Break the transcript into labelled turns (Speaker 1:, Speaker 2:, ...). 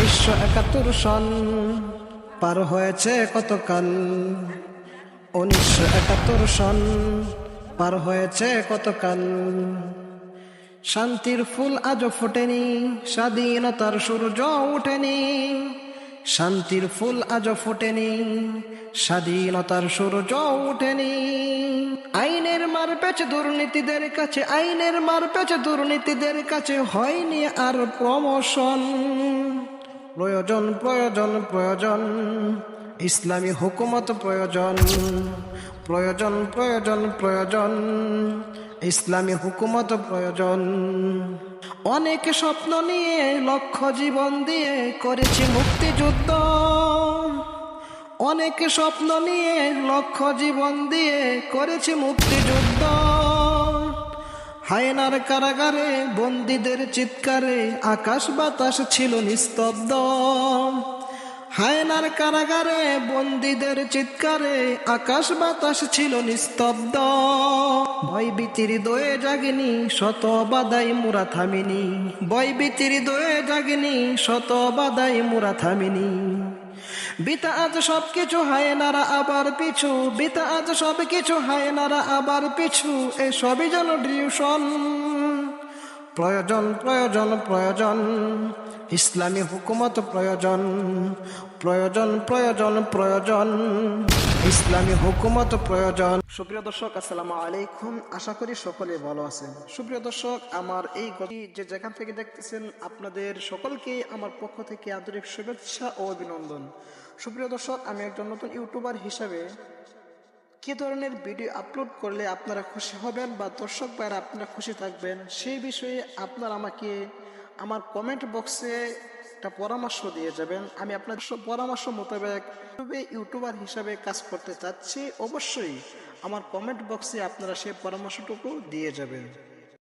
Speaker 1: 1971 সন পার হয়েছে কতকাল, 1971 সন পার হয়েছে কতকাল। শান্তির ফুল আজও ফোটেনি, স্বাধীনতার সূর্য ওঠেনি। শান্তির ফুল আজও ফোটেনি, স্বাধীনতার সূর্য ওঠেনি। আইনের মারপ্যাচ দুর্নীতিদের কাছে, আইনের মারপ্যাচ দুর্নীতিদের কাছে হয়নি আর প্রমোশন। প্রয়োজন প্রয়োজন প্রয়োজন ইসলামী হুকুমত প্রয়োজন, প্রয়োজন প্রয়োজন প্রয়োজন ইসলামী হুকুমত প্রয়োজন। অনেক স্বপ্ন নিয়ে লক্ষ্য জীবন দিয়ে করেছি মুক্তিযুদ্ধ, অনেক স্বপ্ন নিয়ে লক্ষ্য জীবন দিয়ে করেছি মুক্তিযুদ্ধ। হায়নার কারাগারে বন্দীদের চিৎকারে আকাশ বাতাস ছিল নিস্তব্ধ। হায়নার কারাগারে বন্দীদের চিৎকারে আকাশ বাতাস ছিল নিস্তব্ধ। ভয়ভীতির হৃদয়ে জাগিনি, শত বাধাই মোরা থামিনি। ভয়ভীতির হৃদয়ে জাগিনি, শত বাধাই মোরা থামিনি। বিতা আজ সবকিছু হায়নারা আবার পিছু, বিতা আজ সবকিছু হায়নারা আবার পিছু। এ সবই যেন ডিউশন। প্রয়োজন প্রয়োজন প্রয়োজন ইসলামী হুকুমত প্রয়োজন, প্রয়োজন প্রয়োজন প্রয়োজন ইসলামী হুকুমত প্রয়োজন। সুপ্রিয় দর্শক, আসসালামু আলাইকুম। আশা করি সকলে ভালো আছেন। সুপ্রিয় দর্শক, আমার এই গতি যে যেখান থেকে দেখতেছেন, আপনাদের সকলকে আমার পক্ষ থেকে আন্তরিক শুভেচ্ছা ও অভিনন্দন। সুপ্রিয় দর্শক, আমি একজন নতুন ইউটিউবার হিসাবে কি ধরনের ভিডিও আপলোড করলে আপনারা খুশি হবেন বা দর্শক ভাইরা আপনারা খুশি থাকবেন, সেই বিষয়ে আপনারা আমাকে আমার কমেন্ট বক্সে একটা পরামর্শ দিয়ে যাবেন। আমি আপনার পরামর্শ মোতাবেক ইউটিউবার হিসাবে কাজ করতে চাচ্ছি। অবশ্যই আমার কমেন্ট বক্সে আপনারা সেই পরামর্শটুকু দিয়ে যাবেন।